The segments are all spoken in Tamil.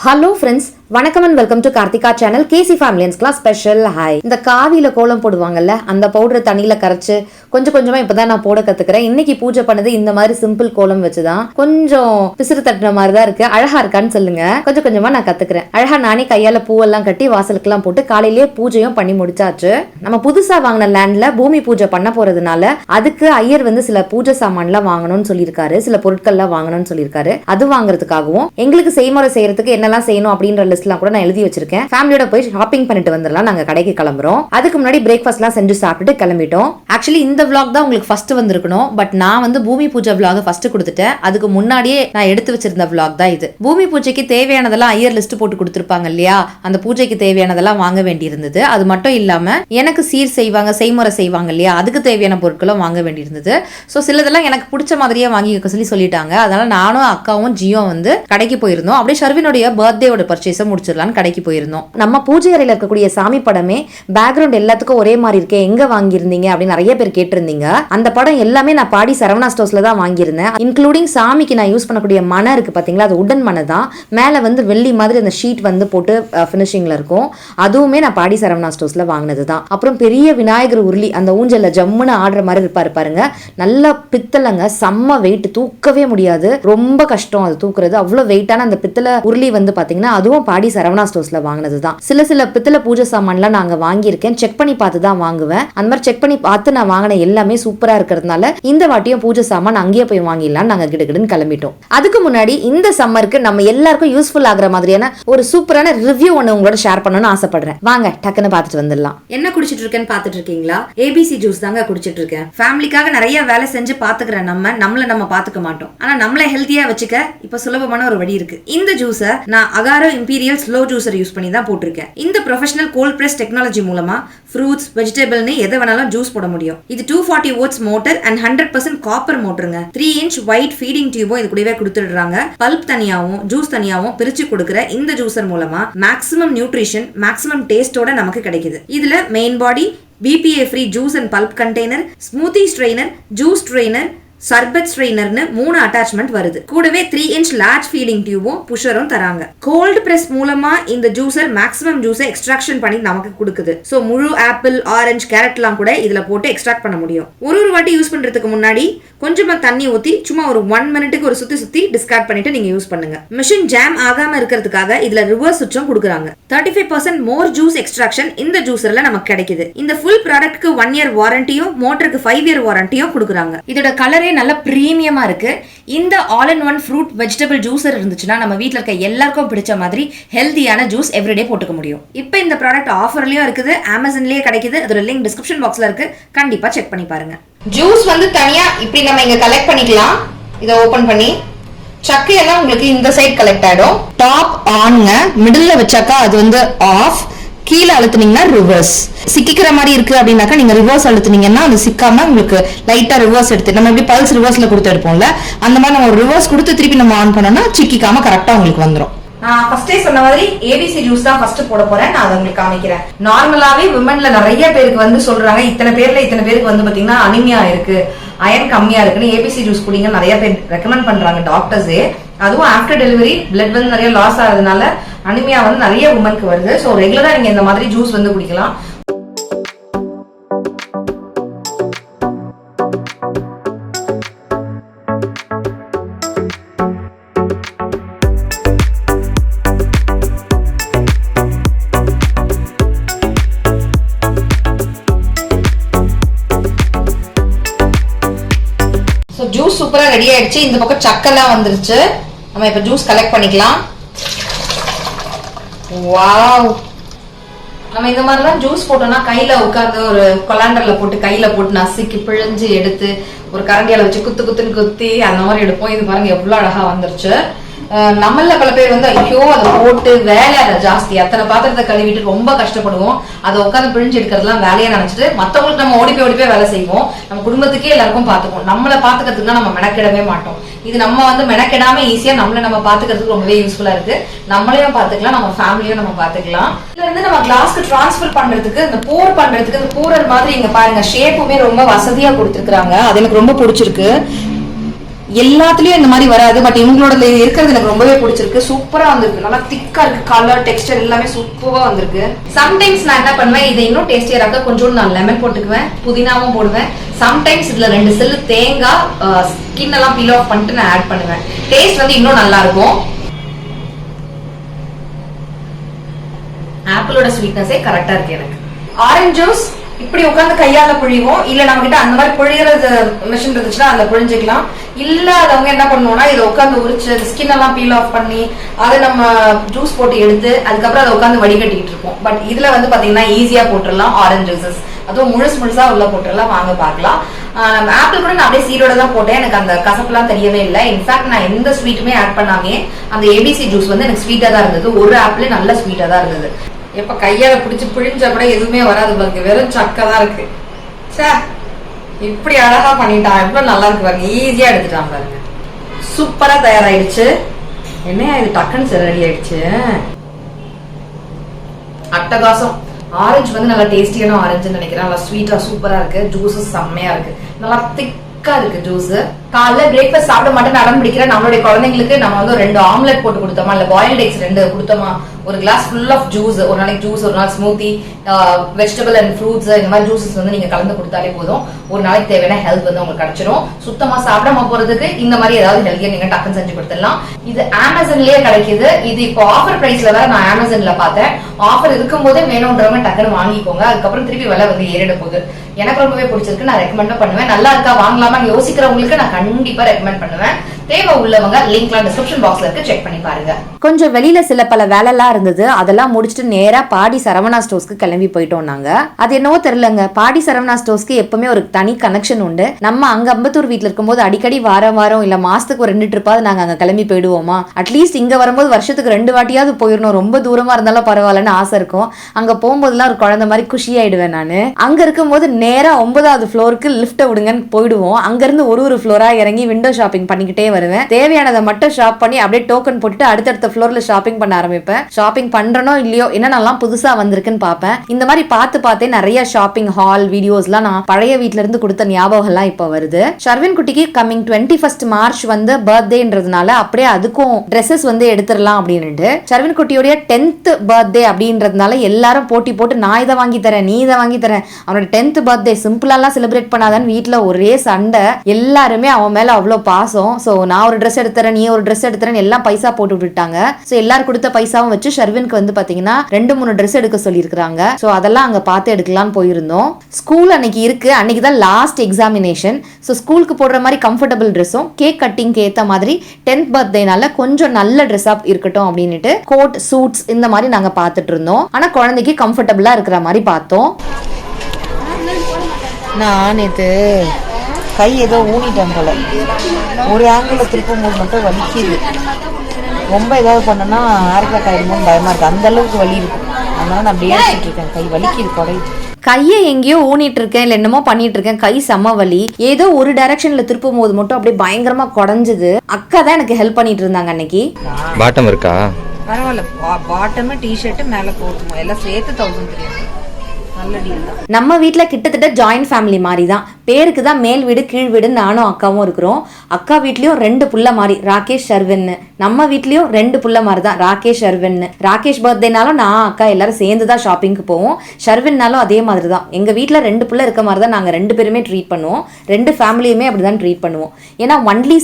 ஹலோ ஃப்ரெண்ட்ஸ், வணக்கம் and welcome to Karthika channel. கேசி ஃபேமிலியன்ஸ்க்குலாம் ஸ்பெஷல் ஹாய். இந்த காவியில கோலம் போடுவாங்கல்ல, அந்த பவுடர் தண்ணியில கரைச்சு கொஞ்சம் கொஞ்சமா இப்பதான் நான் போட கத்துக்கிறேன். இன்னைக்கு பூஜை பண்ணது இந்த மாதிரி சிம்பிள் கோலம் வச்சுதான். கொஞ்சம் பிசுறு தட்டுற மாதிரி தான் இருக்கு. அழகா இருக்கான்னு சொல்லுங்க. கொஞ்சம் கொஞ்சமா நான் கத்துக்கிறேன். அழகா நானே கையால பூவெல்லாம் கட்டி வாசலுக்கெல்லாம் போட்டு காலையிலேயே பூஜையும் பண்ணி முடிச்சாச்சு. நம்ம புதுசா வாங்கின லேண்ட்ல பூமி பூஜை பண்ண போறதுனால அதுக்கு ஐயர் சில பூஜை சாமான்லாம் வாங்கணும்னு சொல்லியிருக்காரு. சில பொருட்கள்லாம் வாங்கணும்னு சொல்லியிருக்காரு. அது வாங்குறதுக்காகவும் எங்களுக்கு செய்முறை செய்யறதுக்கு என்னெல்லாம் செய்யணும் அப்படின்ற லிஸ்ட்லாம் கூட நான் எழுதி வச்சிருக்கேன். ஃபேமிலியோட போய் ஷாப்பிங் பண்ணிட்டு வந்துடலாம். நாங்க கடைக்கு கிளம்புறோம். அதுக்கு முன்னாடி பிரேக்ஃபாஸ்ட்லாம் செஞ்சு சாப்பிட்டு கிளம்பிட்டோம். ஆக்சுவலி இந்த vlog தான் உங்களுக்கு ஃபர்ஸ்ட் வந்திருக்கணும். பட் நான் பூமி பூஜை vlog ஃபர்ஸ்ட் கொடுத்துட்டேன். அதுக்கு முன்னாடியே நான் எடுத்து வச்சிருந்த vlog தான் இது. பூமி பூஜைக்கு தேவையானதெல்லாம் ஐயர் லிஸ்ட் போட்டு கொடுத்துருப்பாங்க இல்லையா, அந்த பூஜைக்கு தேவையானதெல்லாம் வாங்க வேண்டியிருந்தது. அது மட்டும் இல்லாம எனக்கு சீர் செய்வாங்க, செய்முறை செய்வாங்க இல்லையா, அதுக்கு தேவையான பொருட்களும் வாங்க வேண்டியிருந்தது. ஸோ சிலதெல்லாம் எனக்கு பிடிச்ச மாதிரியே வாங்கி சொல்லிட்டாங்க. அதனால நானும் அக்காவும் ஜியோ கடைக்கு போயிருந்தோம். அப்படியே ஷர்வினுடைய பர்த்டேவோட பர்ச்சேஸை முடிச்சிடலான்னு கடைக்கு போயிருந்தோம். நம்ம பூஜை அறையில் இருக்கக்கூடிய சாமி படமே பேக்ரவுண்ட் எல்லாத்துக்கும் ஒரே மாதிரி இருக்கே, எங்க வாங்கியிருந்தீங்க அப்படின்னு நிறைய பேர் கேட்டிருந்தீங்க. அந்த படம் எல்லாமே நான் பாடி சரவணா ஸ்டோர்ஸ்ல தான் வாங்கியிருந்தேன். இன்க்ளூடிங் சாமிக்கு நான் யூஸ் பண்ணக்கூடிய மனை இருக்கு பாத்தீங்களா, அது உடன் மனை தான். மேல வெள்ளி மாதிரி அந்த ஷீட் போட்டு ஃபினிஷிங்ல இருக்கும். அதுவுமே நான் பாடி சரவணா ஸ்டோர்ஸ்ல வாங்கினது தான். அப்புறம் பெரிய விநாயகர் உருளி, அந்த ஊஞ்சல்ல ஜம்முன்னு ஆடுற மாதிரி இருப்பாரு பாருங்க, நல்ல பித்தளைங்க, செம்ம வெயிட், தூக்கவே முடியாது, ரொம்ப கஷ்டம் அது தூக்குறது. அவ்வளவு வெயிட்டான அந்த பித்தளை உருளி பாத்தீங்கன்னா அதுவும் பாடி சரவணா ஸ்டோர்ஸ்ல வாங்கினது தான். சில பித்தளை பூஜை சாமான்லாம் நாங்க வாங்கியிருக்கேன். செக் பண்ணி பார்த்து தான் வாங்குவேன். அந்த மாதிரி செக் பண்ணி பார்த்து நான் வாங்கின எல்லாமே சூப்பரா இருக்கிறதுனால இந்த வாட்டியும் பூஜை சாமான் அங்கேயே போய் வாங்கிடலாம் நாங்க கிடுகிடுன்னு கிளம்பிட்டோம். அதுக்கு முன்னாடி இந்த சம்மருக்கு நம்ம எல்லாருக்கும் யூஸ்ஃபுல் ஆகிற மாதிரியான ஒரு சூப்பரான ரிவ்யூ ஒன்று உங்களோட ஷேர் பண்ணணும்னு ஆசைப்படுறேன். வாங்க டக்குன்னு பார்த்துட்டு வந்துடலாம். என்ன குடிச்சிட்டு இருக்கேன்னு பார்த்துட்டு இருக்கீங்களா? ஏபிசி ஜூஸ் தாங்க குடிச்சிட்டு இருக்கேன். ஃபேமிலிக்காக நிறைய வேலை செஞ்சு பாத்துக்கிற நம்மள பாத்துக்க மாட்டோம். ஆனா நம்மள ஹெல்த்தியா வச்சுக்க இப்ப சுலபமான ஒரு வழி இருக்கு. இந்த ஜூஸை நான் Agaro imperial slow juicer use பண்ணி தான் போட்டிருக்கேன். இந்த ப்ரொஃபஷனல் கோல்ட் பிரஸ் டெக்னாலஜி மூலமா ஃப்ரூட்ஸ், வெஜிடபிள்னு எதை வேணாலும் ஜூஸ் போட முடியும். இது 240 வாட்ஸ் மோட்டர் அண்ட் 100% காப்பர் மோட்டருங்க. 3 இன்ச் ஒயிட் ஃபீடிங் டியூபும் இது கூடவே கொடுத்துடுறாங்க. பல்ப் தனியாவும் ஜூஸ் தனியாவும் பிரிச்சு கொடுக்குற இந்த ஜூஸர் மூலமா மேக்ஸிமம் நியூட்ரிஷன், மேக்ஸிமம் டேஸ்டோட நமக்கு கிடைக்குது. இதுல main body, BPA free juice and pulp container, smoothie strainer, juice strainer, சர்பத் ஸ்ட்ரெயினர்னு 3 அட்டாச்மெண்ட் வருது. கூடவே 3 இன்ச் லார்ஜ் ஃபீடிங் டியூபும் புஷரும் தராங்க. கோல்ட் பிரஸ் மூலமா இந்த ஜூஸர் மேக்ஸிமம் ஜூஸை எக்ஸ்ட்ராக்ஷன் பண்ணி நமக்கு கொடுக்குது. சோ முழு ஆப்பிள், ஆரஞ்சு, கேரட்லாம் கூட இதுல போட்டு எக்ஸ்ட்ராக்ட் பண்ண முடியும். ஒரு வாட்டி யூஸ் பண்றதுக்கு முன்னாடி கொஞ்சமா தண்ணி ஊத்தி சும்மா ஒரு 1 மினிட்டுக்கு ஒரு சுத்தி டிஸ்கார்ட் பண்ணிட்டு நீங்க யூஸ் பண்ணுங்க. மிஷின் ஜாம் ஆகாம இருக்கிறதுக்காக இதுல ரிவர்ஸ் சுவிட்சும் கொடுக்குறாங்க. 35% மோர் ஜூஸ் எக்ஸ்ட்ராக்ஷன் இந்த ஜூஸர்ல நமக்கு கிடைக்குது. இந்த ஃபுல் ப்ராடக்ட்க்கு 1 இயர் வாரண்டியும் மோட்டருக்கு 5 இயர் வாரண்டியும் கொடுக்குறாங்க. இதோட கலரே நல்ல பிரீமியமா இருக்கு. இந்த all in one fruit vegetable juicer இருந்துச்சுன்னா நம்ம வீட்ல இருக்க எல்லாருக்கும் பிடிச்ச மாதிரி ஹெல்தியான ஜூஸ் எவ்ரிடே போட்டுக்க முடியும். இப்போ இந்த ப்ராடக்ட் ஆஃபர்லயும் இருக்குது, அமேசான்லயே கிடைக்குது. அதோட லிங்க் டிஸ்கிரிப்ஷன் பாக்ஸ்ல இருக்கு, கண்டிப்பா செக் பண்ணி பாருங்க. ஜூஸ் தனியா இப்படி நம்ம இங்க கலெக்ட் பண்ணிக்கலாம். இதை ஓபன் பண்ணி சக்கை எல்லாம் உங்களுக்கு இந்த சைடு கலெக்ட் ஆயிடும். டாப் ஆன்ங்க, மிடில்ல வச்சாக்கா அது ஆஃப், கீழே அழுத்துனீங்கன்னா ரிவர்ஸ். சிக்கிக்கிற மாதிரி இருக்கு அப்படின்னாக்கா நீங்க ரிவர்ஸ் அழுத்துனீங்கன்னா அது சிக்காம உங்களுக்கு லைட்டா ரிவர்ஸ் எடுத்து, நம்ம எப்படி பல்ஸ் ரிவர்ஸ்ல கொடுத்து எடுப்போம்ல, அந்த மாதிரி நம்ம ரிவர்ஸ் கொடுத்து திருப்பி நம்ம ஆன் பண்ணோம்னா சிக்கிக்காம கரெக்டா உங்களுக்கு வந்துடும். நான் ஃபர்ஸ்டே சொன்ன மாதிரி ஏபிசி ஜூஸ் தான் ஃபர்ஸ்ட் போட போறேன். நான் அதை உங்களுக்கு காமிக்கிறேன். நார்மலாவே விமன்ல நிறைய பேருக்கு சொல்றாங்க, இத்தனை பேருக்கு பாத்தீங்கன்னா அனிமியா இருக்கு, அயன் கம்மியா இருக்குன்னு ஏபிசி ஜூஸ் குடிங்க நிறைய பேர் ரெக்கமெண்ட் பண்றாங்க டாக்டர்ஸே. அதுவும் ஆஃப்டர் டெலிவரி பிளட் நிறைய லாஸ் ஆகுறதுனால அனிமியா நிறைய உமனுக்கு வருது. ஸோ ரெகுலரா நீங்க இந்த மாதிரி ஜூஸ் குடிக்கலாம். ஜூஸ் சூப்பரா ரெடி ஆயிடுச்சு. இந்த பக்கம் சக்கெல்லாம் வந்துருச்சு. நம்ம இப்ப ஜூஸ் கலெக்ட் பண்ணிக்கலாம். வாவ், நம்ம இந்த மாதிரிலாம் ஜூஸ் போட்டோம்னா கையில உட்காந்து ஒரு கொலாண்டர்ல போட்டு கையில போட்டு நசுக்கி பிழிஞ்சு எடுத்து ஒரு கரண்டியால வச்சு குத்துன்னு குத்தி அந்த மாதிரி எடுப்போம். இது பாருங்க எவ்வளவு அழகா வந்துருச்சு. நம்மள பல பேர் ஐயோ அதை போட்டு வேலை ஜாஸ்தி, அத்தனை பாத்திரத்தை கழுவிட்டு ரொம்ப கஷ்டப்படுவோம். அதை உட்காந்து பிழிஞ்சு எடுக்கிறதுலாம் வேலையா நினைச்சிட்டு மத்தவங்களுக்கு நம்ம ஓடி போய் வேலை செய்வோம். நம்ம குடும்பத்துக்கே எல்லாருக்கும் பாத்துப்போம். நம்மளை பாத்துக்கிறதுக்கு நம்ம மெனக்கிடவே மாட்டோம். இது நம்ம மெனக்கிடாம ஈஸியா நம்ம பாத்துக்கிறதுக்கு ரொம்பவே யூஸ்ஃபுல்லா இருக்கு. நம்மளையும் பாத்துக்கலாம், நம்ம ஃபேமிலியும் நம்ம பாத்துக்கலாம். இதுல இருந்து நம்ம கிளாஸ்க்கு டிரான்ஸ்ஃபர் பண்றதுக்கு, இந்த போர் பண்றதுக்கு இந்த பூரல் மாதிரி இங்க பாருங்க ஷேப்புமே ரொம்ப வசதியா கொடுத்துருக்காங்க. அது எனக்கு ரொம்ப பிடிச்சிருக்கு. எல்லாத்துலயும் இந்த மாதிரி வராது. பட் இவங்களோட இருக்கிறது எனக்கு ரொம்பவே பிடிச்சிருக்கு. சூப்பரா வந்திருக்கு, நல்லா திக்கா இருக்கு, கலர் டெக்ஸ்டர் எல்லாமே சூப்பரா வந்திருக்கு. சம்டைம்ஸ் நான் என்ன பண்ணுவேன், இதை இன்னும் டேஸ்டியா இருக்க கொஞ்சம் நான் லெமன் போட்டுக்குவேன், புதினாவும் போடுவேன். சம்டைம்ஸ் இதுல 2 செல்லு தேங்காய் ஸ்கின் எல்லாம் பீல் ஆஃப் பண்ணிட்டு நான் ஆட் பண்ணுவேன். டேஸ்ட் வந்து இன்னும் நல்லா இருக்கும். ஆப்பிளோட ஸ்வீட்னஸே கரெக்டா இருக்கு எனக்கு. ஆரஞ்சு ஜூஸ் இப்படி உட்காந்து கையால புழிவோம், இல்ல நம்ம கிட்ட அந்த மாதிரி புழியறது மிஷின் இருந்துச்சுன்னா அதுல புழிஞ்சிக்கலாம். இல்லாதவங்க என்ன பண்ணுவோம்னா இதை உட்காந்து உரிச்சு ஸ்கின் எல்லாம் பீல் ஆஃப் பண்ணி அதை நம்ம ஜூஸ் போட்டு எடுத்து அதுக்கப்புறம் அதை உட்காந்து வடிகட்டிட்டு இருப்போம். பட் இதுல வந்து பாத்தீங்கன்னா ஈஸியா போட்டுடலாம் ஆரஞ்சு ஜூசஸ், அதுவும் முழுசா உள்ள போட்டுடலாம். வாங்க பார்க்கலாம். ஆப்பிள் கூட நான் அப்படியே சீரோட தான் போட்டேன், எனக்கு அந்த கசப்புலாம் தெரியவே இல்லை. இன்ஃபேக்ட் நான் எந்த ஸ்வீட்டுமே ஆட் பண்ணாமே அந்த ஏபிசி ஜூஸ் வந்து எனக்கு ஸ்வீட்டா தான் இருந்தது. ஒரு ஆப்பிள் நல்ல ஸ்வீட்டா தான் இருந்தது. எப்ப கையால பிடிச்சி பிழிஞ்சா கூட எதுவுமே வராது பாருங்க, வெறும் சக்கை தான் இருக்கு. சார் இப்படி அழகா பண்ணிட்டான், எவ்வளவு நல்லா இருக்கு பாருங்க, ஈஸியா எடுத்துட்டான் பாருங்க, சூப்பரா தயாராயிடுச்சு. என்ன இது டக்குன்னு சரி ரெடி ஆயிடுச்சு, அட்டகாசம். ஆரஞ்சு வந்து நல்லா டேஸ்டியான ஆரஞ்சுன்னு நினைக்கிறேன், நல்லா ஸ்வீட்டா சூப்பரா இருக்கு. ஜூஸஸ் செம்மையா இருக்கு, நல்லா திக்கா இருக்கு ஜூஸ். காலைல பிரேக்ஃபாஸ்ட் சாப்பிட மாட்டேன்னு அடம் பிடிக்கிற நம்மளுடைய குழந்தைங்களுக்கு நம்ம வந்து 2 ஆம்லெட் போட்டு கொடுத்தோமா, இல்ல பாயில்ட் எக்ஸ் 2 கொடுத்தோமா, ஒரு கிளாஸ் ஃபுல் ஆஃப் ஜூஸ், ஒரு நாளைக்கு ஜூஸ், ஒரு நாள் ஸ்மூத்தி, வெஜிடபிள் அண்ட் ஃப்ரூட்ஸ், இந்த மாதிரி ஜூசஸ் வந்து நீங்க கலந்து கொடுத்தாலே போதும், ஒரு நாளைக்கு தேவையான ஹெல்த் வந்து உங்களுக்கு கிடைச்சிடும். சுத்தமா சாப்பிடாம போறதுக்கு இந்த மாதிரி ஏதாவது ஹெல்த்தியா நீங்க டக்குன்னு செஞ்சு கொடுத்துடலாம். இது அமேசான்லயே கிடைக்குது. இது இப்போ ஆஃபர் பிரைஸ்ல வேற நான் அமேசான்ல பார்த்தேன். ஆஃபர் இருக்கும் போதே வேணும்ன்றவங்க டக்குன்னு வாங்கிக்கோங்க, அதுக்கப்புறம் திருப்பி விலை வந்து ஏறிட போகுது. எனக்கு ரொம்பவே பிடிச்சிருக்கு, நான் ரெக்கமெண்ட் பண்ணுவேன். நல்லா இருக்கா வாங்கலாமா யோசிக்கிறவங்களுக்கு நான் கண்டிப்பா ரெக்கமெண்ட் பண்ணுவேன். தேவை உள்ளவங்க லிங்க்லாம் டிஸ்கிரிப்ஷன் பாக்ஸ்ல இருக்கு, செக் பண்ணி பாருங்க. கொஞ்சம் வெளியில சில பல வேலைலாம் இருந்தது, அதெல்லாம் முடிச்சுட்டு நேரா பாடி சரவணா ஸ்டோர்ஸ்க்கு கிளம்பி போயிட்டோம் நாங்க. அது என்னவோ தெரியலங்க, பாடி சரவணா ஸ்டோர்ஸ்க்கு எப்பவுமே ஒரு தனி கனெக்ஷன் உண்டு. நம்ம அங்க அம்பத்தூர் வீட்டுல இருக்கும்போது அடிக்கடி வாரம் இல்ல மாசத்துக்கு ஒரு 2 ட்ரிப்பாவது நாங்க அங்க கிளம்பி போயிடுவோமா. அட்லீஸ்ட் இங்க வரும்போது வருஷத்துக்கு 2 வாட்டியாவது போயிடணும், ரொம்ப தூரமா இருந்தாலும் பரவாயில்லன்னு ஆசை இருக்கும். அங்க போகும்போதுலாம் ஒரு குழந்தை மாதிரி குஷி ஆயிடுவேன் நானு. அங்க இருக்கும்போது நேரா 9வது ஃப்ளோருக்கு லிஃப்ட் விடுங்கன்னு போயிடுவோம். அங்க இருந்து ஒரு ஃப்ளோரா இறங்கி விண்டோ ஷாப்பிங் பண்ணிக்கிட்டே வருவேன். தேவையானதை மட்டும் ஷாப் பண்ணி அப்படியே டோக்கன் போட்டுட்டு அடுத்தடுத்த ஃப்ளோர்ல ஷாப்பிங் பண்ண ஆரம்பிப்பேன். ஷாப்பிங் பண்றனோ இல்லையோ என்னென்னலாம் புதுசா வந்திருக்குன்னு பார்ப்பேன். இந்த மாதிரி பார்த்தே நிறைய ஷாப்பிங் ஹால் வீடியோஸ்லாம் நான் பழைய வீட்ல இருந்து கொடுத்த ஞாபகம் எல்லாம் இப்ப வருது. ஷர்வின் குட்டிக்கு கம்மிங் 21 மார்ச் வந்து பர்த்டேன்றதுனால அப்படியே அதுக்கும் ட்ரெஸ்ஸஸ் வந்து எடுத்துடலாம் அப்படின்னு. ஷர்வின் குட்டியோடைய 10th பர்த்டே அப்படின்றதுனால எல்லாரும் போட்டி போட்டு நான் இதை வாங்கி தரேன், நீ இதை வாங்கி தரேன். அவனோட 10th பர்த்டே சிம்பிளாலாம் செலிப்ரேட் பண்ணாதான்னு வீட்டுல ஒரே சண்டை. எல்லாருமே அவன் மேல அவ்வளவு பாசம். சோ நான் ஒரு ட்ரெஸ் எடுத்துறேன், நீ ஒரு ட்ரெஸ் எடுத்துறேன், எல்லாம் பைசா போட்டு விட்டுட்டாங்க. சோ எல்லாரும் கொடுத்த பைசாவும் வச்சு ஷர்வினுக்கு வந்து பாத்தீங்கன்னா 2-3 ட்ரெஸ் எடுக்க சொல்லியிருக்காங்க. சோ அதெல்லாம் அங்க பார்த்து எடுக்கலாம்னு போயிருந்தோம். ஸ்கூல் அன்னைக்கு இருக்கு, அன்னைக்கு தான் லாஸ்ட் எக்ஸாமினேஷன். ஸோ ஸ்கூலுக்கு போடுற மாதிரி கம்ஃபர்டபுள் ட்ரெஸ்ஸும் கேக் கட்டிங்க்கு ஏற்ற மாதிரி 10th பர்த்டேனால கொஞ்சம் நல்ல ட்ரெஸ்ஸாக இருக்கட்டும் அப்படின்ட்டு கோட் சூட்ஸ் இந்த மாதிரி நாங்கள் பார்த்துட்டு இருந்தோம். ஆனால் குழந்தைக்கு கம்ஃபர்டபுளாக இருக்கிற மாதிரி பார்த்தோம். நான் நேற்று கை ஏதோ ஊனிட்டேன் போல, ஒரு ஆங்கிள் திருப்பும் போது மட்டும் வலிக்குது. ரொம்ப ஏதாவது பண்ணனா ஆர்காட் ஆயிடுமோன்னு பயமா இருக்கு, அந்த அளவுக்கு வலி இருக்கு. அதனால நான் அப்படியே இருக்கேன், கை வலிக்குது, குறையுது. கையை எங்கேயோ ஊனிட்டு இருக்கேன், இல்லை என்னமோ பண்ணிட்டு இருக்கேன், கை செம்ம வலி. ஏதோ ஒரு டைரக்ஷன்ல திருப்பும் போது மட்டும் அப்படியே பயங்கரமா குடஞ்சுது. அக்கா தான் எனக்கு ஹெல்ப் பண்ணிட்டு இருந்தாங்க அன்னைக்கு. பாட்டம் இருக்கா? பரவாயில்ல, பாட்டம் டிஷர்ட் மேல போட்டுமோ எல்லாம் சேர்த்து 1300. நம்ம வீட்டுல கிட்டத்தட்ட ஜாயிண்ட் ஃபேமிலி மாதிரி தான். பேருக்கு தான் மேல் வீடு கீழ் வீடு நானும் அக்காவும் இருக்கிறோம். அக்கா வீட்லயும் 2 புள்ள மாதிரி ராகேஷ் ஷர்வின், நம்ம வீட்லயும் 2 புள்ள மாதிரி தான் ராகேஷ் ஷர்வின். ராகேஷ் பர்த்டேனாலும் நான் அக்கா எல்லாரும் சேர்ந்து தான் ஷாப்பிங்க்கு போவோம். ஷர்வின்னாலும் அதே மாதிரி தான். எங்க வீட்டுல 2 புள்ள இருக்க மாதிரி தான் நாங்க 2 பேருமே ட்ரீட் பண்ணுவோம். 2 ஃபேமிலியுமே அப்படிதான் ட்ரீட் பண்ணுவோம். ஏன்னா ஒன்லி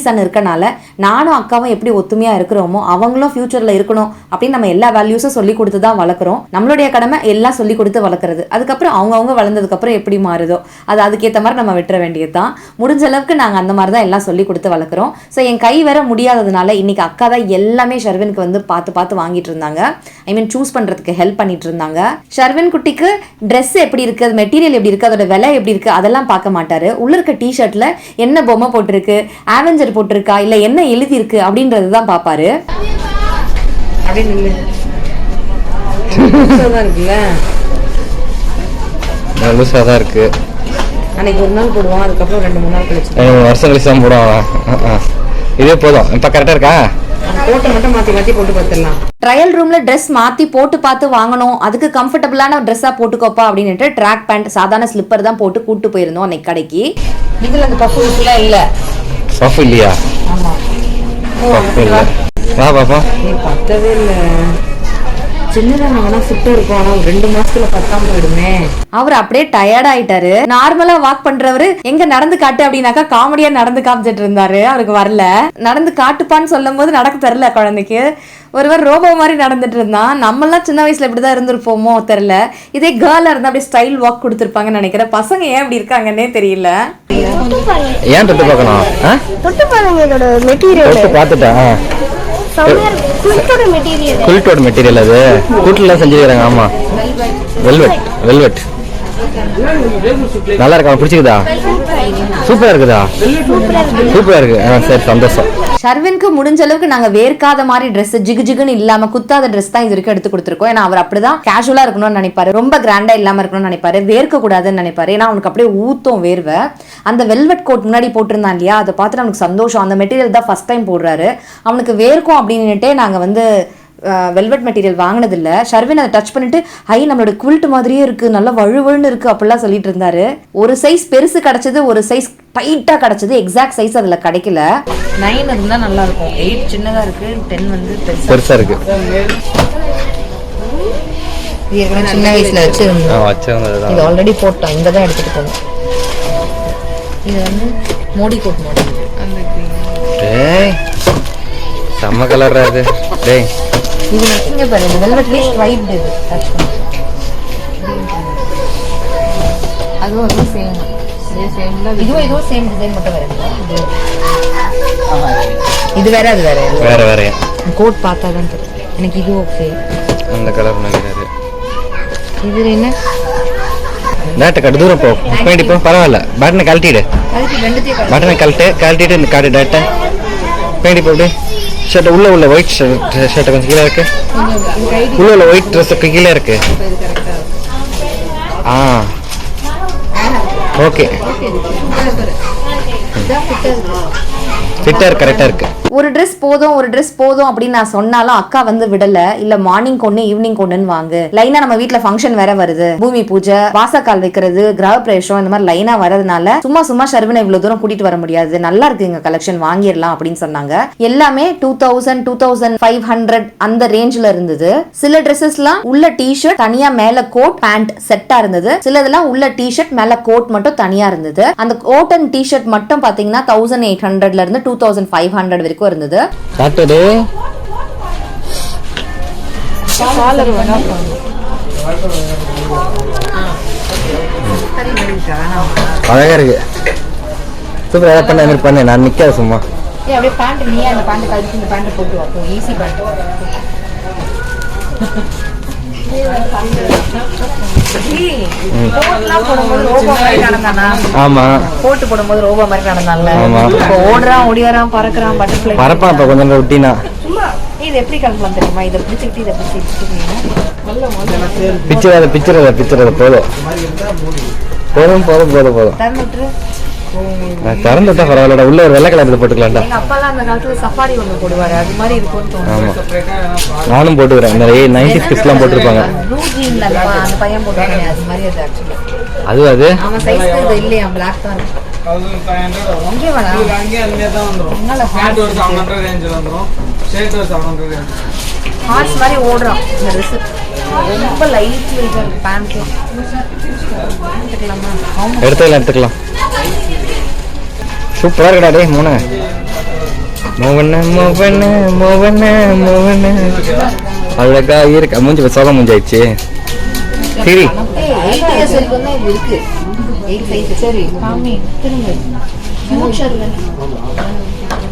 சன் இருக்கனால நானும் அக்காவும் எப்படி ஒத்துமையா இருக்கிறோமோ அவங்களும் ஃபியூச்சர்ல இருக்கணும் அப்படின்னு நம்ம எல்லா வேல்யூஸும் சொல்லி கொடுத்து தான் வளர்க்குறோம். நம்மளுடைய கடமை எல்லாம் சொல்லி கொடுத்து வளர்க்குறது. அதுக்கப்புறம் அவங்க வளர்ந்ததுக்கு அப்புறம் எப்படி மாறுதோ அது அதுக்கேற்ற மாதிரி நம்ம விட்டுற வேண்டியது தான். முடிஞ்ச அளவுக்கு நாங்கள் அந்த மாதிரி தான் எல்லாம் சொல்லி கொடுத்து வளர்க்குறோம். ஸோ என் கை வேற முடியாததுனால இன்னைக்கு அக்கா தான் எல்லாமே ஷர்வினுக்கு வந்து பார்த்து வாங்கிட்டு இருந்தாங்க. ஐ மீன் சூஸ் பண்றதுக்கு ஹெல்ப் பண்ணிட்டு இருந்தாங்க. ஷர்வின் குட்டிக்கு ட்ரெஸ் எப்படி இருக்கு, அது மெட்டீரியல் எப்படி இருக்கு, அதோட விலை எப்படி இருக்கு அதெல்லாம் பார்க்க மாட்டாரு. உள்ள இருக்க டிஷர்ட்ல என்ன பொம்மை போட்டிருக்கு, ஆவெஞ்சர் போட்டிருக்கா, இல்ல என்ன எழுதி இருக்கு அப்படின்றது தான் பார்ப்பாரு. லூஸாக தான் இருக்கு. அன்னைக்கு ஒரு நாள் போடுவான், அதுக்கப்புறம் 2-3 நாள் கழிச்சு வருஷம் கழிச்சு தான் போடுவான். இதே போதும். இப்போ கரெக்டாக இருக்கா? போட்டு மட்டும் மாற்றி போட்டு பார்த்துடலாம். ட்ரையல் ரூம்ல ட்ரெஸ் மாற்றி போட்டு பார்த்து வாங்கணும், அதுக்கு கம்ஃபர்டபுளான ட்ரெஸ்ஸாக போட்டுக்கோப்பா அப்படின்ட்டு ட்ராக் பேண்ட் சாதாரண ஸ்லிப்பர் தான் போட்டு கூட்டு போயிருந்தோம் அன்னைக்கு கடைக்கு. இதில் அந்த பஃப் ஃபுல்லாக இல்லை, பஃப் இல்லையா? ஆமா பஃப் இல்லை. வா பாப்பா. பத்தவே இல்லை. சின்னதாக நாங்கன்னா ஃபிட்டாக இருக்கும், ஆனால் 2 மாசத்துல பத்தாம போயிடுமே. அவர் அப்படியே டயர்ட் ஆயிட்டாரு. நார்மலா வாக் பண்றவரு எங்க நடந்து காட்டு அப்படின்னாக்கா காமெடியா நடந்து காமிச்சிட்டு இருந்தாரு. அவருக்கு வரல. நடந்து காட்டுப்பான்னு சொல்லும் போது நடக்க தெரியல குழந்தைக்கு. ஒருவர் ரோபோ மாதிரி நடந்துட்டு இருந்தான். நம்மளாம் சின்ன வயசுல இப்படிதான் இருந்திருப்போமோ தெரியல. இதே கேர்ளா இருந்தா அப்படியே ஸ்டைல் வாக் கொடுத்துருப்பாங்கன்னு நினைக்கிறேன். பசங்க ஏன் இப்படி இருக்காங்கன்னே தெரியல. ஏன் தொட்டு பார்க்கணும்? தொட்டு பாருங்க, இதோட மெட்டீரியல் தொட்டு பார்த்துட்டேன். குளிட்டோட மெட்டீரியல். குளிட்டோட மெட்டீரியல் அது. கூட்டுல செஞ்சுக்கிறாங்க. ஆமா, வெல்வெட். வெல்வெட் நல்லா இருக்கா? பிடிச்சிக்குதா? சூப்பரா இருக்குதா? சூப்பரா இருக்கு. சரி, சந்தோஷம். ஷர்வினுக்கு முடிஞ்ச அளவுக்கு நாங்க வேர்க்காத மாதிரி ட்ரெஸ், ஜிகு ஜிகுன்னு இல்லாம குத்தாத ட்ரெஸ் தான் இது வரைக்கும் எடுத்து கொடுத்துருக்கோம். ஏன்னா அவர் அப்படிதான் கேஷுவலா இருக்கணும்னு நினைப்பாரு. ரொம்ப கிராண்டா இல்லாம இருக்கணும்னு நினைப்பாரு. வேர்க்க கூடாதுன்னு நினைப்பாரு. ஏன்னா அவனுக்கு அப்படியே ஊத்தும் வேர்வை. அந்த வெல்வெட் கோட் முன்னாடி போட்டிருந்தான் இல்லையா, அதை பார்த்துட்டு அவனுக்கு சந்தோஷம். அந்த மெட்டீரியல் தான் ஃபர்ஸ்ட் டைம் போடுறாரு. அவனுக்கு வேர்க்கும் அப்படின்னுட்டே நாங்க வந்து வெல்வெட் மெட்டீரியல் வாங்கினதில்ல. ஷர்வின் அதை டச் பண்ணிட்டு ஹை நம்மளோட குவில்ட் மாதிரியே இருக்கு, நல்லா வழுவழுன்னு இருக்கு அப்படிலாம் சொல்லிட்டு இருந்தாரு. ஒரு சைஸ் பெருசு கிடைச்சது, ஒரு சைஸ் டைட்டா கிடைச்சது. எக்ஸாக்ட் சைஸ் அதுல கிடைக்கல. 9 இருந்தா நல்லா இருக்கும். 8 சின்னதா இருக்கு, 10 வந்து பெருசா இருக்கு. சின்ன வயசுல வச்சிருந்தது இது ஆல்ரெடி போட்டோம். இங்க தான் எடுத்துட்டு போனோம். இது வந்து மோடி கோட் மாடல். டேய் செம்ம கலரா இது. டேய் இது இங்க பாரு, இந்த வெல்வெட்லயே ஸ்ட்ரைப்ட் இது டச் பண்ணி. அதுவும் சேம். இதுவும் சேம் டிசைன் மட்டும் வேற. இது வேற, அது வேற. வேற வேற. கோட் பார்த்தா தான் தெரியும். எனக்கு இது ஓகே. அந்த கலர் நல்லாரு. இது என்ன? டேரக்ட் கட்டு தூரம் போ. போயிட்டு போ, பரவாயில்ல. பட்டனை கழட்டிடு. பட்டனை கழட்டிட்டு இந்த காட்டு டேரக்டா போயிட்டு போ. அப்படியே ஷர்ட் உள்ள ஒயிட் ஷர்ட் கொஞ்சம் கீழே இருக்கு. உள்ள ஒயிட் ட்ரெஸ் கீழே இருக்கு. ஓகே, ஃபிட்டா இருக்கு, கரெக்டா இருக்கு. ஒரு ட்ரெஸ் போதும், ஒரு ட்ரெஸ் போதும் அப்படின்னு நான் சொன்னாலும் அக்கா வந்து விடல. இல்ல மார்னிங் கொண்டு ஈவினிங் கொண்டுன்னு வாங்கு. லைனா நம்ம வீட்டுல ஃபங்க்ஷன் வேற வருது. பூமி பூஜை, வாசக்கால் வைக்கிறது, கிரக பிரவேசம், இந்த மாதிரி லைனா வரதுனால சும்மா ஷர்வினை இவ்வளவு தூரம் கூட்டிட்டு வர முடியாது. நல்லா இருக்கு எங்க கலெக்ஷன், வாங்கிடலாம் அப்படின்னு சொன்னாங்க. எல்லாமே 2000, 2500 அந்த ரேஞ்ச்ல இருந்தது. சில ட்ரெஸ்ஸஸ்லாம் உள்ள டிஷர்ட் தனியா மேல கோட் பேண்ட் செட்டா இருந்தது. சிலதெல்லாம் உள்ள டிஷர்ட் மேல கோட் மட்டும் தனியா இருந்தது. அந்த கோட் அண்ட் டிஷர்ட் மட்டும் பாத்தீங்கன்னா 1800ல இருந்து 2500 வரைக்கும் இருந்தது. அழகா இருக்கு. சூப்பரா பண்ண நான் நிக்காத சும்மா. அப்படியே பேண்ட் நீ அந்த பேண்ட் கழிச்சு இந்த பேண்ட் போட்டு வா. Easy pant. ஆமா, போட்டு போடும்போது ரோபோ மாதிரி நடந்தான்ல. ஓடுறான், ஓடியாரான், பறக்குறான், பட்டர்ஃப்ளை பறப்பான். இப்ப கொஞ்சம் விட்டினா இது எப்படி கலக்கலாம் தெரியுமா? இதை பிடிச்சிக்கிட்டு இதை பிக்சர் போதும். திறந்து விட்டா பரவாயில்லடா. உள்ள ஒரு வெள்ளை கலர் போட்டுக்கலாம்டா. எங்க அப்பாலாம் அந்த காலத்துல சஃபாரி ஒண்ணு போடுவாரு, அது மாதிரி இருக்கும்னு தோணுது. ஆமா, நானும் போட்டுக்கிறேன். நிறைய 90s கிட்ஸ் எல்லாம் போட்டுருப்பாங்க. ப்ளூ ஜீன்ல அந்த பையன் போடுவாங்க, அது மாதிரி அது ஆக்சுவலி. அது அவன் சைஸ் இது இல்லையா, பிளாக் தான் இருக்கு. அங்கே வேணா ஹார்ஸ் மாதிரி ஓடுறான் இந்த ட்ரெஸ். ரொம்ப லைட் வெயிட்டா இருக்கு பேண்ட். எடுத்துக்கலாம். சூப்பரா இருக்கடா. டேய் மோவன அழகா இருக்கு. மூஞ்சி சோகம் மூஞ்சாயிடுச்சு. சரி, 8 இயர்ஸ் வரைக்கும் தான் இது இருக்கு. 8 சைஸ். சரி காமி திரும்ப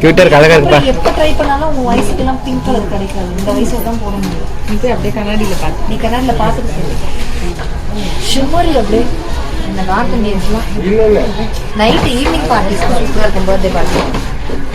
கியூட்டா இருக்கு, அழகா இருக்குப்பா. எப்ப ட்ரை பண்ணாலும் உங்க வயசுக்கெல்லாம் பிங்க் கலர் கிடைக்காது. இந்த வயசுல தான் போட முடியும். நீ போய் அப்படியே கண்ணாடியில பாத்து, நீ கண்ணாடியில பாத்துட்டு ஷிம்மரி அப்படியே இந்த நார்த் இந்தியன்ஸ்லாம் நைட் ஈவினிங் பார்ட்டிஸ் சூப்பரா இருக்கும். பர்த்டே பார்ட்டி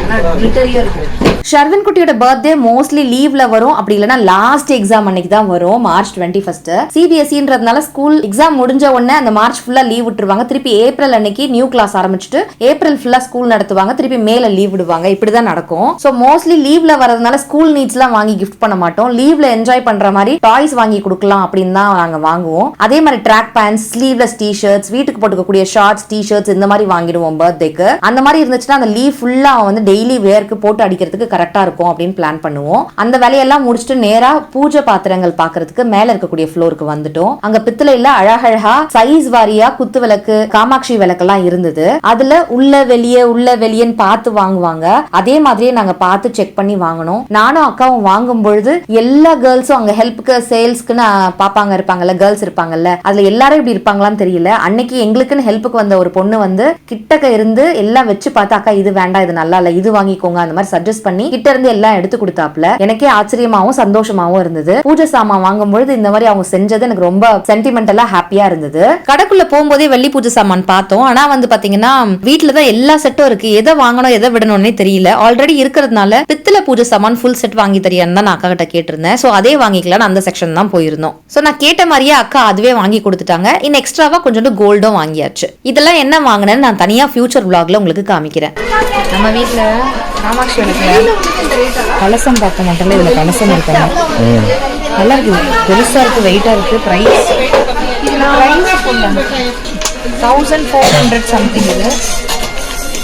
ஆனால் கிளிட்டரியா இருக்கும். ஷர்வின் குட்டியோட பர்த்டே மோஸ்ட்லி லீவ்ல வரும், அப்படி இல்லைன்னா லாஸ்ட் எக்ஸாம் அன்னைக்கு தான் வரும், மார்ச் 21. CBSEன்றதுனால ஸ்கூல் எக்ஸாம் முடிஞ்ச உடனே அந்த மார்ச் ஃபுல்லா லீவ் விட்டுருவாங்க. திருப்பி ஏப்ரல் அன்னைக்கு நியூ கிளாஸ் ஆரம்பிச்சுட்டு ஏப்ரல் ஃபுல்லா ஸ்கூல் நடத்துவாங்க, திருப்பி மேல லீவ் விடுவாங்க. இப்படிதான் நடக்கும். சோ மோஸ்ட்லி லீவ்ல வரதுனால ஸ்கூல் நீட்ஸ் எல்லாம் வாங்கி கிஃப்ட் பண்ண மாட்டோம். லீவ்ல என்ஜாய் பண்ற மாதிரி டாய்ஸ் வாங்கி கொடுக்கலாம் அப்படின்னு தான் நாங்க வாங்குவோம். அதே மாதிரி ட்ராக் பேண்ட்ஸ், ஸ்லீவ்லெஸ் டி-ஷர்ட்ஸ், வீட்டுக்கு போட்டுக்கக்கூடிய ஷார்ட்ஸ், டி-ஷர்ட்ஸ் இந்த மாதிரி வாங்கிடுவோம் பர்த்டேக்கு. அந்த மாதிரி இருந்துச்சுன்னா அந்த லீவ் ஃபுல்லா அவன் வந்து டெய்லி வேர்க்கு போட்டு அடிக்கிறதுக்கு கரெக்டா இருக்கும் அப்படின்னு பிளான் பண்ணுவோம். அந்த வேலையெல்லாம் முடிச்சுட்டு நேரா பூஜை பாத்திரங்கள் பாக்குறதுக்கு மேல இருக்கக்கூடிய ஃப்ளோருக்கு வந்துட்டோம். அங்க பித்தளையில அழகழகா சைஸ் வாரியா குத்து விளக்கு, காமாட்சி விளக்கெல்லாம் இருந்தது. அதுல உள்ள வெளியேன்னு பார்த்து வாங்குவாங்க. அதே மாதிரியே நாங்க பார்த்து செக் பண்ணி வாங்கணும். நானும் அக்காவும் வாங்கும் பொழுது எல்லா கேர்ள்ஸும் அங்க ஹெல்ப்புக்கு சேல்ஸ்க்குன்னு பாப்பாங்க இருப்பாங்கல்ல, கேர்ள்ஸ் இருப்பாங்கல்ல, அதுல எல்லாரும் இப்படி இருப்பாங்களான்னு தெரியல. அன்னைக்கு எங்களுக்குன்னு ஹெல்ப்புக்கு வந்த ஒரு பொண்ணு வந்து கிட்டக்க இருந்து எல்லாம் வச்சு பார்த்தா, அக்கா இது வேண்டாம், இது நல்லா இல்ல, இது வாங்கிக்கோங்க அந்த மாதிரி சஜஸ்ட் பண்ணி கிட்ட இருந்து எல்லாம் எடுத்து கொடுத்தாப்ல. எனக்கே ஆச்சரியமாவும் சந்தோஷமாவும் இருந்தது. பூஜை சாமான் வாங்கும்பொழுது இந்த மாதிரி அவங்க செஞ்சது எனக்கு ரொம்ப சென்டிமெண்டலா ஹாப்பியா இருந்தது. கடைக்குள்ள போகும்போதே வெள்ளி பூஜை சாமான் பார்த்தோம். ஆனா வந்து பாத்தீங்கன்னா வீட்டுலதான் எல்லா செட்டும் இருக்கு, எதை வாங்கணும் எதை விடணும்னே தெரியல. ஆல்ரெடி இருக்கிறதுனால பித்தளை பூஜை சாமான் ஃபுல் செட் வாங்கி தரியான்னு தான் நான் அக்கா கிட்ட கேட்டிருந்தேன். சோ அதே வாங்கிக்கலாம் அந்த செக்ஷன் தான் போயிருந்தோம். சோ நான் கேட்ட மாதிரியே அக்கா அதுவே வாங்கி கொடுத்துட்டாங்க. இன்னும் எக்ஸ்ட்ராவா கொஞ்சோண்டு கோல்டும் வாங்கியாச்சு. இதெல்லாம் என்ன வாங்கினேன்னு நான் தனியா ஃபியூச்சர் vlogல உங்களுக்கு காமிக்கிறேன். நம்ம வீட்டுல காமாட்சி விளக்குல கலசம் பார்க்க மாட்டோம்ல, இதுல கலசம் இருக்காங்க. நல்லா இருக்கு, பெருசா இருக்கு, வெயிட்டா இருக்கு. Price 1400 something. இது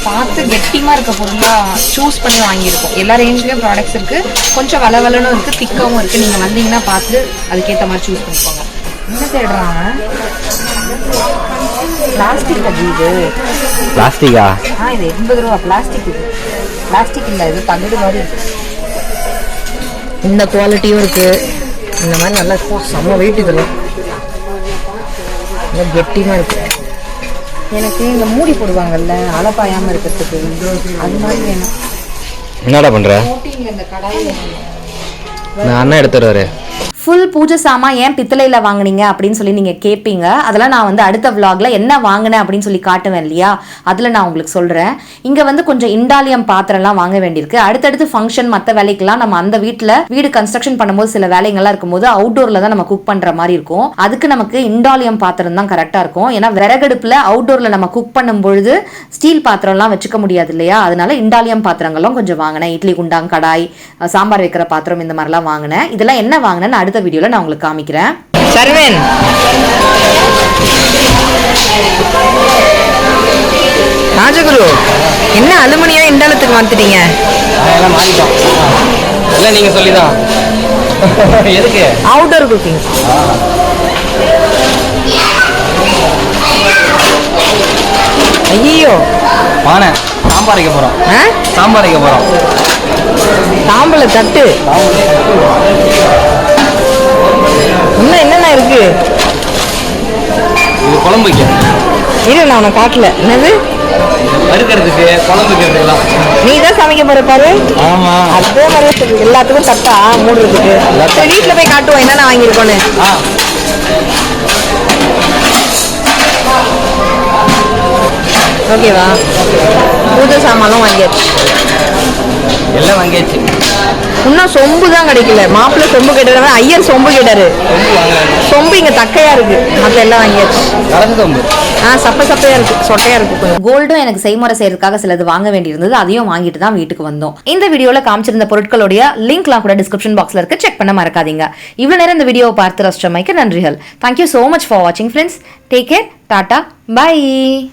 பார்த்து கெட்டிமா இருக்க பொருளா சூஸ் பண்ணி வாங்கியிருக்கோம். எல்லா ரேஞ்ச்லயும் ப்ராடக்ட்ஸ் இருக்கு, கொஞ்சம் வளவலனும் இருக்கு, திக்காவும் இருக்கு. நீங்க வந்தீங்கன்னா பார்த்து அதுக்கேற்ற மாதிரி சூஸ் பண்ணிக்கோங்க. என்ன தேடுறாங்க? பிளாஸ்டிக் அது. இது பிளாஸ்டிக்கா? இது 80 ரூபா. பிளாஸ்டிக். இது பிளாஸ்டிக் இல்லை, இது தகடு மாதிரி இருக்கு. இந்த குவாலிட்டியும் இருக்கு. இந்த மாதிரி நல்லா செம்ம வெயிட். இதெல்லாம் கெட்டிமா இருக்கு. எனக்கு இந்த மூடி போடுவாங்கல்ல அலப்பாயாம இருக்கிறதுக்கு, அது மாதிரி வேணும். என்னடா பண்ற? இந்த கடாயில் நான் அண்ணன் எடுத்துட்டு வரேன். ஃபுல் பூஜை சாமா ஏன் பித்தளையில வாங்குனீங்க அப்படின்னு சொல்லி நீங்க கேட்பீங்க. அதெல்லாம் நான் வந்து அடுத்த vlogல என்ன வாங்கினேன் அப்படின்னு சொல்லி காட்டுவேன் இல்லையா, அதுல நான் உங்களுக்கு சொல்றேன். இங்க வந்து கொஞ்சம் இண்டாலியம் பாத்திரம்லாம் வாங்க வேண்டியிருக்கு. அடுத்தடுத்து ஃபங்க்ஷன் மற்ற வேலைக்கெல்லாம் நம்ம அந்த வீடு கன்ஸ்ட்ரக்ஷன் பண்ணும்போது சில வேலைங்கள்லாம் இருக்கும்போது அவுட்டோர்ல தான் நம்ம குக் பண்ற மாதிரி இருக்கும். அதுக்கு நமக்கு இண்டாலியம் பாத்திரம் தான் கரெக்டா இருக்கும். ஏன்னா விறகடுப்புல அவுட்டோர்ல நம்ம குக் பண்ணும் பொழுது ஸ்டீல் பாத்திரம்லாம் வச்சுக்க முடியாது இல்லையா, அதனால இண்டாலியம் பாத்திரங்களும் கொஞ்சம் வாங்கினேன். இட்லி குண்டாங், கடாய், சாம்பார் வைக்கிற பாத்திரம், இந்த மாதிரிலாம் வாங்கினேன். இதெல்லாம் என்ன வாங்கினேன்னு அடுத்த வீடியோல நான் உங்களுக்கு காமிக்கிறேன். சர்வேன் ராஜகுரு, என்ன அலுமினியா இண்டாலத்துக்கு மாத்திட்டீங்க? அதெல்லாம் மாறிட்டோம். இல்லை நீங்கள் சொல்லிதான். எதுக்கு? Outdoor cooking. ஐயோ, பானை சாம்பார் வைக்க போகிறோம். சாம்பார் வைக்க போகிறோம். தாம்பல தட்டு. இன்னும் என்னென்ன இருக்கு? இது குழம்பு வைக்க. இரு, நான் உனக்கு காட்டல. என்னது? வறுக்கிறதுக்கு, குழம்பு வைக்கிறதுலாம். நீ தான் சமைக்க போற பாரு. ஆமா, அதே மாதிரி எல்லாத்துக்கும் தட்டா மூடுறதுக்கு. வீட்டுல போய் காட்டுவோம் என்னென்ன வாங்கியிருக்கோன்னு. ஓகேவா? பூஜை சாமானும் வாங்கியாச்சு. எல்லாம் வாங்கியாச்சு. இன்னும் சொம்பு தான் கிடைக்கல. மாப்பிள்ளை சொம்பு கேட்டாரு, ஐயர் சொம்பு கேட்டாரு. சொம்பு இங்க தக்கையா இருக்கு, மற்ற எல்லாம் வாங்கியாச்சு. கலந்து சொம்பு சப்பையா இருக்கு, சொட்டையா இருக்கு. கோல்டும் எனக்கு செய்முறை செய்யறதுக்காக சிலது வாங்க வேண்டியிருந்தது, அதையும் வாங்கிட்டு தான் வீட்டுக்கு வந்தோம். இந்த வீடியோல காமிச்சிருந்த பொருட்களுடைய லிங்க்லாம் கூட டிஸ்கிரிப்ஷன் பாக்ஸ்ல இருக்கு, செக் பண்ண மறக்காதீங்க. இவ்வளவு நேரம் இந்த வீடியோவை பார்த்து ரசிச்சமைக்கு நன்றிகள். Thank you so much for watching friends. Take care. Tata. Bye.